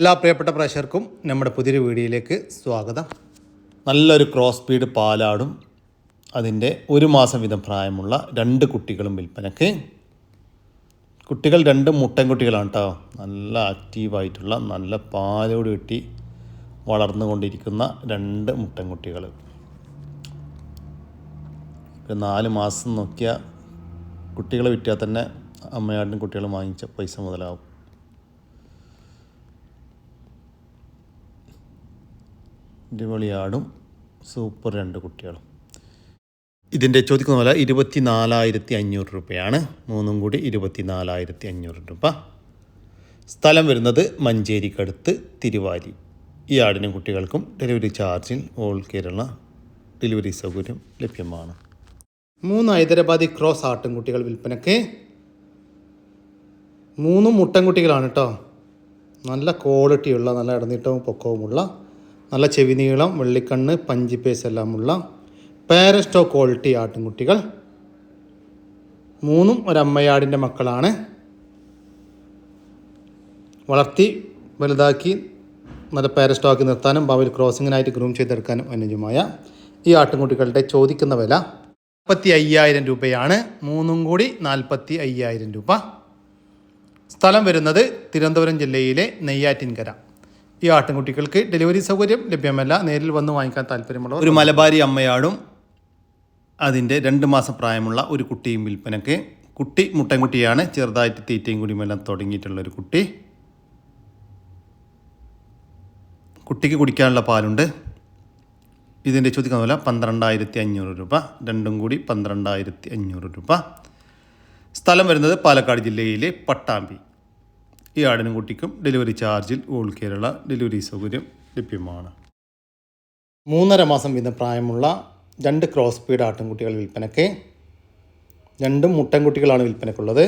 എല്ലാ പ്രിയപ്പെട്ട പ്രേക്ഷകർക്കും നമ്മുടെ പുതിയൊരു വീഡിയോയിലേക്ക് സ്വാഗതം. നല്ലൊരു ക്രോസ് ബീഡ് പാലാടും അതിൻ്റെ 1 മാസം വീതം പ്രായമുള്ള 2 കുട്ടികളും വിൽപ്പനയ്ക്ക്. കുട്ടികൾ 2 മുട്ടൻകുട്ടികളാണ് കേട്ടോ. നല്ല ആക്റ്റീവായിട്ടുള്ള നല്ല പാലോട് കിട്ടി വളർന്നുകൊണ്ടിരിക്കുന്ന 2 മുട്ടൻകുട്ടികൾ. 4 മാസം നോക്കിയ കുട്ടികളെ വിറ്റാൽ തന്നെ അമ്മയാടിനും കുട്ടികളും വാങ്ങിച്ച പൈസ മുതലാവും. അടിപൊളിയാടും സൂപ്പർ 2 കുട്ടികളും. ഇതിൻ്റെ ചോദിക്കുന്ന പോലെ 24,500 രൂപയാണ്. മൂന്നും കൂടി 24,500 രൂപ. സ്ഥലം വരുന്നത് മഞ്ചേരിക്കടുത്ത് തിരുവാരി. ഈ ആടിനും കുട്ടികൾക്കും ഡെലിവറി ചാർജിൽ ഓൾ കേരള ഡെലിവറി സൗകര്യം ലഭ്യമാണ്. 3 ഹൈദരാബാദി ക്രോസ് ആട്ടിൻകുട്ടികൾ വിൽപ്പനയ്ക്ക്. 3 മുട്ടൻകുട്ടികളാണ് കേട്ടോ. നല്ല ക്വാളിറ്റിയുള്ള നല്ല ഇടനീട്ടവും പൊക്കവുമുള്ള നല്ല ചെവി നീളം വെള്ളിക്കണ്ണ് പഞ്ചിപ്പേസ് എല്ലാമുള്ള പാരസ്റ്റോ ക്വാളിറ്റി ആട്ടിൻകുട്ടികൾ. 3 ഒരമ്മയാടിൻ്റെ മക്കളാണ്. വളർത്തി വലുതാക്കി നല്ല പാരസ്റ്റോ ആക്കി നിർത്താനും ഭാവിയിൽ ക്രോസിങ്ങിനായിട്ട് ഗ്രൂം ചെയ്തെടുക്കാനും അനുയോജ്യമായ ഈ ആട്ടിൻകുട്ടികളുടെ ചോദിക്കുന്ന വില 45,000 രൂപയാണ്. മൂന്നും കൂടി 45,000 രൂപ. സ്ഥലം വരുന്നത് തിരുവനന്തപുരം ജില്ലയിലെ നെയ്യാറ്റിൻകര. ഈ ആട്ടിൻകുട്ടികൾക്ക് ഡെലിവറി സൗകര്യം ലഭ്യമല്ല. നേരിൽ വന്ന് വാങ്ങിക്കാൻ താല്പര്യമുള്ളവർ ഒരു മലബാരി അമ്മയാടും അതിൻ്റെ 2 മാസം പ്രായമുള്ള ഒരു കുട്ടിയും വിൽപ്പനയ്ക്ക്. കുട്ടി മുട്ടൻകുട്ടിയാണ്. ചെറുതായിട്ട് തീറ്റയും കുടിയുമെല്ലാം തുടങ്ങിയിട്ടുള്ളൊരു കുട്ടി. കുട്ടിക്ക് കുടിക്കാനുള്ള പാലുണ്ട്. ഇതിൻ്റെ ചോദിക്കുന്ന പോലെ 12,500 രൂപ. രണ്ടും കൂടി 12,500 രൂപ. സ്ഥലം വരുന്നത് പാലക്കാട് ജില്ലയിലെ പട്ടാമ്പി. ഈ ആടിനും കുട്ടിക്കും ഡെലിവറി ചാർജിൽ ഓൾ കേരള ഡെലിവറി സൗകര്യം ലഭ്യമാണ്. 3.5 മാസം വീതം പ്രായമുള്ള 2 ക്രോസ് ബീഡ് ആട്ടിൻകുട്ടികൾ വിൽപ്പനയ്ക്ക്. 2 മുട്ടൻകുട്ടികളാണ് വിൽപ്പനയ്ക്കുള്ളത്.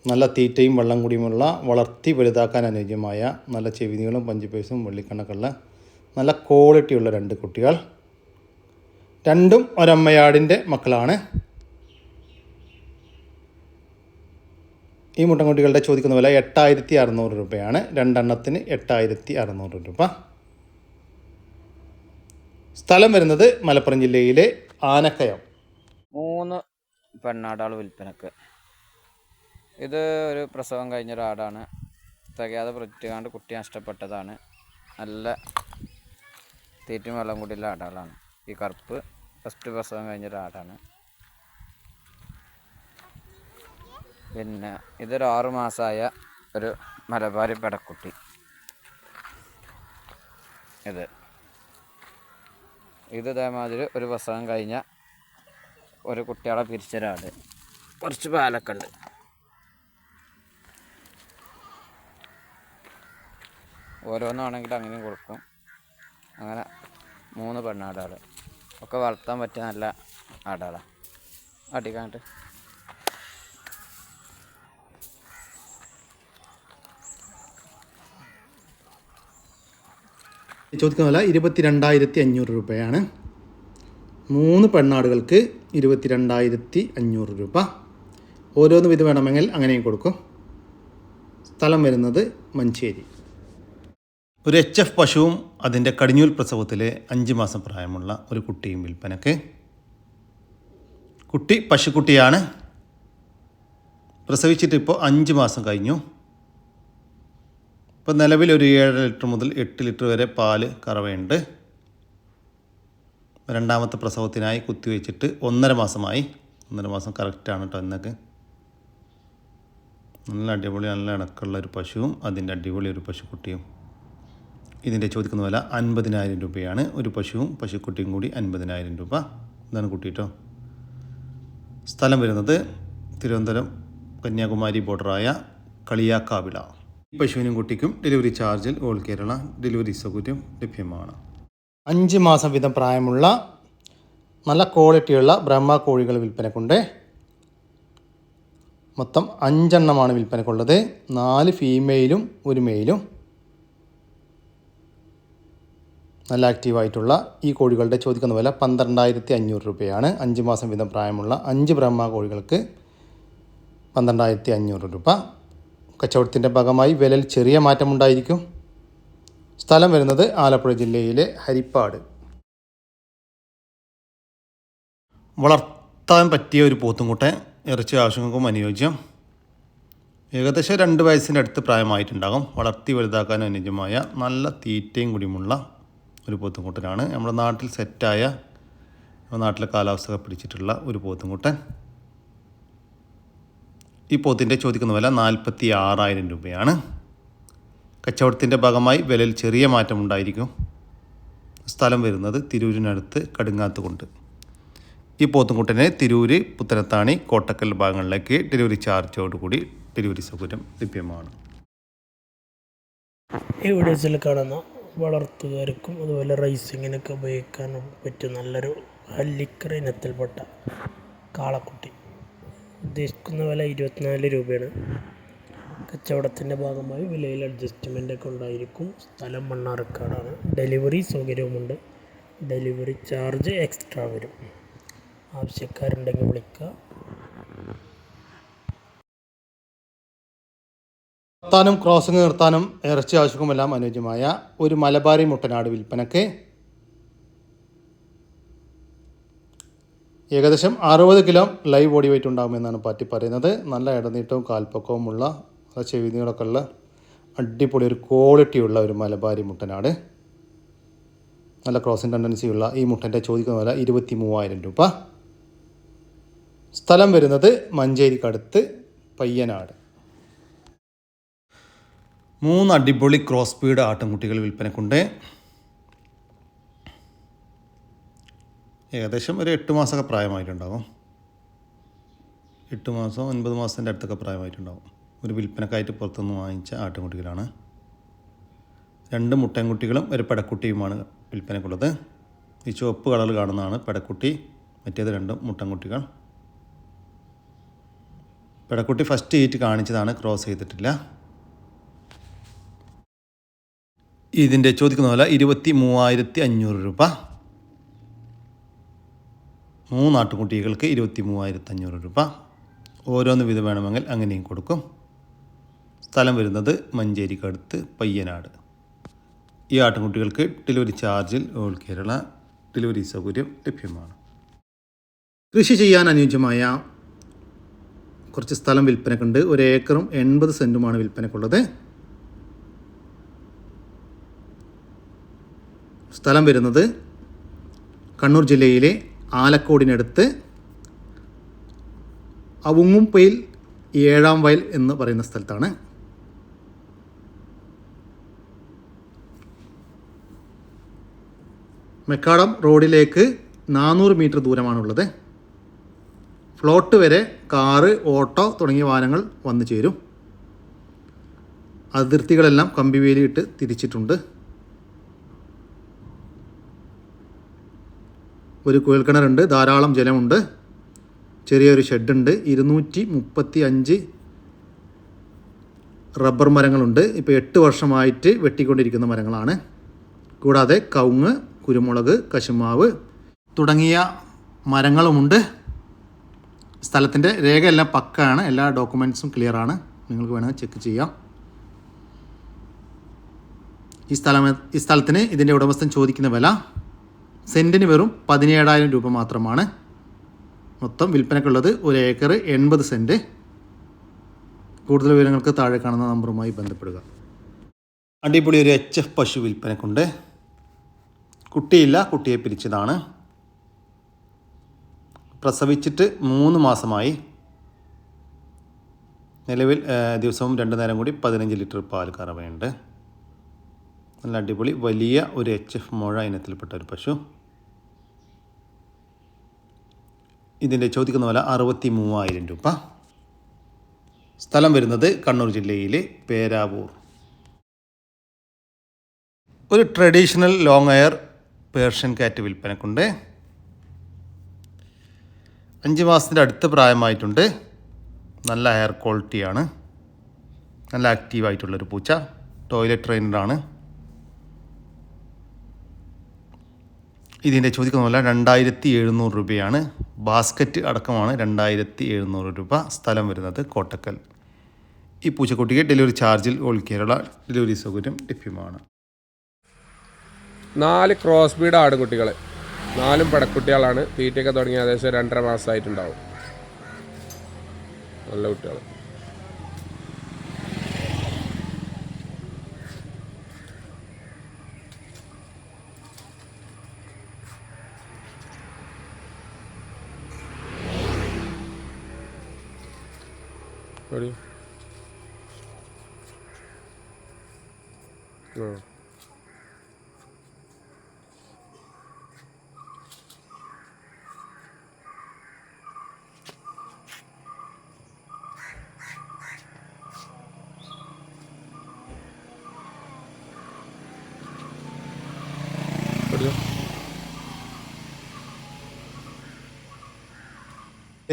നല്ല തീറ്റയും വെള്ളം കൂടിയുമുള്ള വളർത്തി വലുതാക്കാൻ അനുയോജ്യമായ നല്ല ചെവിനികളും പഞ്ചിപ്പേസും വെള്ളിക്കണ്ണക്കുള്ള നല്ല ക്വാളിറ്റിയുള്ള 2 കുട്ടികൾ. 2 ഒരമ്മയാടിൻ്റെ മക്കളാണ്. ഈ മുട്ടൻകുട്ടികളുടെ ചോദിക്കുന്ന വില 8,600 രൂപയാണ്. 2 എണ്ണത്തിന് 8,600 രൂപ. സ്ഥലം വരുന്നത് മലപ്പുറം ജില്ലയിലെ ആനക്കയം. 3 പെണ്ണാടാൾ വിൽപ്പനക്ക്. ഇത് ഒരു പ്രസവം കഴിഞ്ഞൊരാടാണ്. തികയാതെ പ്രത്യേകാണ്ട് കുട്ടി നഷ്ടപ്പെട്ടതാണ്. നല്ല തീറ്റും വെള്ളം കൂടിയുള്ള ആടാളാണ്. ഈ കറുപ്പ് ഫസ്റ്റ് പ്രസവം കഴിഞ്ഞൊരാടാണ്. പിന്നെ ഇതൊരു 6 മാസമായ ഒരു മലബാരി പെടക്കുട്ടി. ഇത് ഇതേമാതിരി ഒരു പ്രസവം കഴിഞ്ഞ ഒരു കുട്ടികളെ പിരിച്ചൊരാട്. കുറച്ച് പാലൊക്കെ ഉണ്ട്. ഓരോന്നാണെങ്കിൽ അങ്ങനെയും കൊടുക്കും. അങ്ങനെ 3 പെണ്ണാടാൾ ഒക്കെ വളർത്താൻ പറ്റിയ നല്ല ആടാളാണ്. അടിക്കാണ്ട് ചോദിക്കുന്ന വില 22,500 രൂപയാണ്. 3 പെണ്ണാടുകൾക്ക് 22,500 രൂപ. ഓരോന്ന് ഇത് വേണമെങ്കിൽ അങ്ങനെയും കൊടുക്കും. സ്ഥലം വരുന്നത് മഞ്ചേരി. ഒരു HF പശുവും അതിൻ്റെ കടിഞ്ഞൂൽ പ്രസവത്തിലെ 5 മാസം പ്രായമുള്ള ഒരു കുട്ടിയും വിൽപ്പനയ്ക്ക്. കുട്ടി പശുക്കുട്ടിയാണ്. പ്രസവിച്ചിട്ട് ഇപ്പോൾ 5 മാസം കഴിഞ്ഞു. ഇപ്പോൾ നിലവിൽ ഒരു 7 ലിറ്റർ മുതൽ 8 ലിറ്റർ വരെ പാല് കറവയുണ്ട്. 2ാമത്തെ പ്രസവത്തിനായി കുത്തിവെച്ചിട്ട് 1.5 മാസമായി. 1.5 മാസം കറക്റ്റാണ് കേട്ടോ. എന്നൊക്കെ നല്ല അടിപൊളി നല്ല ഇണക്കുള്ള ഒരു പശുവും അതിൻ്റെ അടിപൊളി ഒരു പശുക്കുട്ടിയും. ഇതിൻ്റെ ചോദിക്കുന്ന വില 50,000 രൂപയാണ്. ഒരു പശുവും പശുക്കുട്ടിയും കൂടി 50,000 രൂപ. ഇതാണ് കുട്ടി കേട്ടോ. സ്ഥലം വരുന്നത് തിരുവനന്തപുരം കന്യാകുമാരി ബോർഡറായ കളിയാക്കാവിള. ഈ പശുവിനും കുട്ടിക്കും ഡെലിവറി ചാർജിൽ ഓൾ കേരള ഡെലിവറി സൗകര്യം ലഭ്യമാണ്. 5 മാസം വീതം പ്രായമുള്ള നല്ല ക്വാളിറ്റിയുള്ള ബ്രഹ്മ കോഴികൾ വിൽപ്പനക്കുണ്ട്. മൊത്തം 5 എണ്ണമാണ് വിൽപ്പനക്കുള്ളത്. 4 ഫീമെയിലും 1 മെയിലും. നല്ല ആക്റ്റീവായിട്ടുള്ള ഈ കോഴികളുടെ ചോദിക്കുന്ന വില 12,500 രൂപയാണ്. 5 മാസം വീതം പ്രായമുള്ള 5 ബ്രഹ്മ കോഴികൾക്ക് 12,500 രൂപ. കച്ചവടത്തിൻ്റെ ഭാഗമായി വിലയിൽ ചെറിയ മാറ്റമുണ്ടായിരിക്കും. സ്ഥലം വരുന്നത് ആലപ്പുഴ ജില്ലയിലെ ഹരിപ്പാട്. വളർത്താൻ പറ്റിയ ഒരു പോത്തുംകുട്ടൻ, ഇറച്ചി ആവശ്യങ്ങൾക്കും അനുയോജ്യം. ഏകദേശം 2 വയസ്സിൻ്റെ അടുത്ത് പ്രായമായിട്ടുണ്ടാകും. വളർത്തി വലുതാക്കാൻ അനുയോജ്യമായ നല്ല തീറ്റയും കുടിയുമുള്ള ഒരു പോത്തുംകുട്ടനാണ്. നമ്മുടെ നാട്ടിൽ സെറ്റായ, നമ്മുടെ നാട്ടിലെ കാലാവസ്ഥ പിടിച്ചിട്ടുള്ള ഒരു പോത്തുംകുട്ടൻ. ഈ പോത്തിൻ്റെ ചോദിക്കുന്ന വില 46,000 രൂപയാണ്. കച്ചവടത്തിൻ്റെ ഭാഗമായി വിലയിൽ ചെറിയ മാറ്റമുണ്ടായിരിക്കും. സ്ഥലം വരുന്നത് തിരൂരിനടുത്ത് കടുങ്ങാത്തുകുണ്ട്. ഈ പോത്തുംകുട്ടനെ തിരൂർ, പുത്തനത്താണി, കോട്ടക്കൽ ഭാഗങ്ങളിലേക്ക് ഡെലിവറി ചാർജോടുകൂടി ഡെലിവറി സൗകര്യം ലഭ്യമാണ്. ഈ വീഡിയോസിൽ കാണുന്ന വളർത്തുകാർക്കും അതുപോലെ റൈസിങ്ങിനൊക്കെ ഉപയോഗിക്കാനും പറ്റിയ നല്ലൊരു ഹല്ലിക്കർ ഇനത്തിൽപ്പെട്ട കാളക്കുട്ടി. ഉദ്ദേശിക്കുന്ന വില 24 രൂപയാണ്. കച്ചവടത്തിൻ്റെ ഭാഗമായി വിലയിൽ അഡ്ജസ്റ്റ്മെൻ്റൊക്കെ ഉണ്ടായിരിക്കും. സ്ഥലം മണ്ണാർക്കാടാണ്. ഡെലിവറി സൗകര്യവുമുണ്ട്. ഡെലിവറി ചാർജ് എക്സ്ട്രാ വരും. ആവശ്യക്കാരുണ്ടെങ്കിൽ വിളിക്കുക. നിർത്താനും ക്രോസിംഗ് നിർത്താനും ഇറച്ചി ആവശ്യക്കുമെല്ലാം അനുയോജ്യമായ ഒരു മലബാരി മുട്ടനാട് വിൽപ്പനയ്ക്ക്. ഏകദേശം 60 കിലോ ലൈവ് ബോഡി വെയിറ്റ് ഉണ്ടാകുമെന്നാണ് പാറ്റി പറയുന്നത്. നല്ല ഇടനീട്ടവും കാൽപ്പക്കവുമുള്ള ചെവിനീളൊക്കെ ഉള്ള അടിപൊളി ഒരു ക്വാളിറ്റിയുള്ള ഒരു മലബാരി മുട്ടനാട്. നല്ല ക്രോസിംഗ് ടെൻഡൻസിയുള്ള ഈ മുട്ടൻ്റെ ചോദിക്കുന്ന വില 23,000 രൂപ. സ്ഥലം വരുന്നത് മഞ്ചേരിക്കടുത്ത് പയ്യനാട്. 3 അടിപൊളി ക്രോസ് ബീഡ് ആട്ടിൻകുട്ടികൾ വിൽപ്പനക്കുണ്ട്. ഏകദേശം ഒരു 8 മാസമൊക്കെ പ്രായമായിട്ടുണ്ടാകും. 8 മാസം 9 മാസത്തിൻ്റെ അടുത്തൊക്കെ പ്രായമായിട്ടുണ്ടാകും. ഒരു വിൽപ്പനക്കായിട്ട് പുറത്തുനിന്ന് വാങ്ങിച്ച ആട്ടിൻകുട്ടികളാണ്. 2 മുട്ടൻകുട്ടികളും ഒരു പെടക്കുട്ടിയുമാണ് വിൽപ്പനക്കുള്ളത്. ഈ ചുവപ്പ് കളർ കാണുന്നതാണ് പെടക്കുട്ടി, മറ്റേത് 2 മുട്ടൻകുട്ടികൾ. പെടക്കുട്ടി ഫസ്റ്റ് ഈറ്റ് കാണിച്ചതാണ്, ക്രോസ് ചെയ്തിട്ടില്ല. ഇതിൻ്റെ ചോദിക്കുന്ന വില 23,500 രൂപ. 3 ആട്ടുകുട്ടികൾക്ക് 23,500 രൂപ. ഓരോന്ന് വീതം വേണമെങ്കിൽ അങ്ങനെയും കൊടുക്കും. സ്ഥലം വരുന്നത് മഞ്ചേരിക്കടുത്ത് പയ്യനാട്. ഈ ആട്ടുകുട്ടികൾക്ക് ഡെലിവറി ചാർജിൽ ഓൾ കേരള ഡെലിവറി സൗകര്യം ലഭ്യമാണ്. കൃഷി ചെയ്യാൻ അനുയോജ്യമായ കുറച്ച് സ്ഥലം വിൽപ്പനക്കുണ്ട്. 1 ഏക്കറും 80 സെൻറ്റുമാണ് വിൽപ്പനക്കുള്ളത്. സ്ഥലം വരുന്നത് കണ്ണൂർ ജില്ലയിലെ ആലക്കോടിനടുത്ത് അവങ്ങുംപൊയിൽ 7-ാം വയൽ എന്ന് പറയുന്ന സ്ഥലത്താണ്. മെക്കാടം റോഡിലേക്ക് 400 മീറ്റർ ദൂരമാണുള്ളത്. ഫ്ലോട്ട് വരെ കാറ്, ഓട്ടോ തുടങ്ങിയ വാഹനങ്ങൾ വന്നു ചേരും. അതിർത്തികളെല്ലാം കമ്പിവേലിയിട്ട് തിരിച്ചിട്ടുണ്ട്. ഒരു കുഴൽക്കിണറുണ്ട്, ധാരാളം ജലമുണ്ട്, ചെറിയൊരു ഷെഡുണ്ട്. 235 റബ്ബർ മരങ്ങളുണ്ട്. ഇപ്പോൾ 8 വർഷമായിട്ട് വെട്ടിക്കൊണ്ടിരിക്കുന്ന മരങ്ങളാണ്. കൂടാതെ കവുങ്ങ്, കുരുമുളക്, കശുമാവ് തുടങ്ങിയ മരങ്ങളുമുണ്ട്. സ്ഥലത്തിൻ്റെ രേഖയെല്ലാം പക്കയാണ്. എല്ലാ ഡോക്യുമെൻറ്റ്സും ക്ലിയറാണ്. നിങ്ങൾക്ക് വേണമെങ്കിൽ ചെക്ക് ചെയ്യാം. ഈ സ്ഥലത്തിന് ഇതിൻ്റെ ഉടമസ്ഥൻ ചോദിക്കുന്ന വില സെൻറ്റിന് വെറും 17,000 രൂപ മാത്രമാണ്. മൊത്തം വിൽപ്പനക്കുള്ളത് 1 ഏക്കർ 80 സെൻറ്റ്. കൂടുതൽ വിവരങ്ങൾക്ക് താഴെ കാണുന്ന നമ്പറുമായി ബന്ധപ്പെടുക. അടിപൊളി ഒരു HF പശു വിൽപ്പനക്കുണ്ട്. കുട്ടിയില്ല, കുട്ടിയെ പിരിച്ചതാണ്. പ്രസവിച്ചിട്ട് 3 മാസമായി. നിലവിൽ ദിവസവും 2 നേരം കൂടി 15 ലിറ്റർ പാൽ കറവയുണ്ട്. നല്ല അടിപൊളി വലിയ ഒരു HF മുഴ ഇനത്തിൽപ്പെട്ട ഒരു പശു. ഇതിൻ്റെ ചോദിക്കുന്ന വില 63,000 രൂപ. സ്ഥലം വരുന്നത് കണ്ണൂർ ജില്ലയിലെ പേരാവൂർ. ഒരു ട്രഡീഷണൽ ലോങ് എയർ പേർഷ്യൻ കാറ്റ് വിൽപ്പനക്കുണ്ട്. 5 മാസത്തിൻ്റെ അടുത്ത് പ്രായമായിട്ടുണ്ട്. നല്ല ഹെയർ ക്വാളിറ്റിയാണ്. നല്ല ആക്റ്റീവായിട്ടുള്ളൊരു പൂച്ച. ടോയ്ലറ്റ് ട്രെയിനറാണ്. ഇതിൻ്റെ ചോദിക്കുന്ന വില 2,700 രൂപയാണ്. ബാസ്ക്കറ്റ് അടക്കമാണ് 2,700 രൂപ. സ്ഥലം വരുന്നത് കോട്ടക്കൽ. ഈ പൂച്ചക്കുട്ടിക്ക് ഡെലിവറി ചാർജിൽ ഓൾ കേരള ഡെലിവറി സൗകര്യം ലഭ്യമാണ്. 4 ക്രോസ് ബീഡ് ആടുകുട്ടികൾ, 4 പടക്കുട്ടികളാണ്. തീറ്റയൊക്കെ തുടങ്ങി ഏകദേശം 2.5 മാസമായിട്ടുണ്ടാവും. നല്ല കുട്ടികൾ.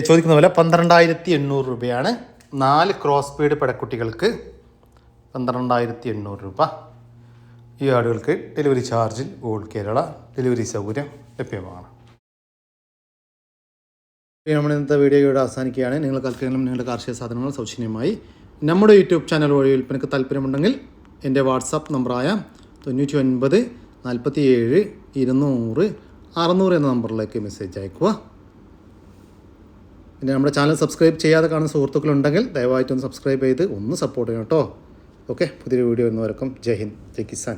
ചോദിക്കുന്ന വില 12,800 രൂപയാണ്. 4 ക്രോസ് ബീഡ് പടക്കുട്ടികൾക്ക് 12,800 രൂപ. ഈ ആടുകൾക്ക് ഡെലിവറി ചാർജിൽ ഓൾ കേരള ഡെലിവറി സൗകര്യം ലഭ്യമാണ്. നമ്മൾ ഇന്നത്തെ വീഡിയോ ഇവിടെ അവസാനിക്കുകയാണ്. നിങ്ങൾക്ക് ആർക്കെങ്കിലും നിങ്ങളുടെ കാർഷിക സാധനങ്ങൾ സൗജന്യമായി നമ്മുടെ യൂട്യൂബ് ചാനൽ വഴി വിൽപ്പനയ്ക്ക് താല്പര്യമുണ്ടെങ്കിൽ എൻ്റെ വാട്സാപ്പ് നമ്പറായ 99 47 200 600 എന്ന നമ്പറിലേക്ക് മെസ്സേജ് അയക്കുക. പിന്നെ നമ്മുടെ ചാനൽ സബ്സ്ക്രൈബ് ചെയ്യാതെ കാണുന്ന സുഹൃത്തുക്കളുണ്ടെങ്കിൽ ദയവായിട്ടൊന്ന് സബ്സ്ക്രൈബ് ചെയ്ത് ഒന്ന് സപ്പോർട്ട് ചെയ്യണം കേട്ടോ. ഓക്കെ, പുതിയൊരു വീഡിയോ വരുന്നവർക്കും ജയ് ഹിന്ദ്, ജയ് കിസാൻ.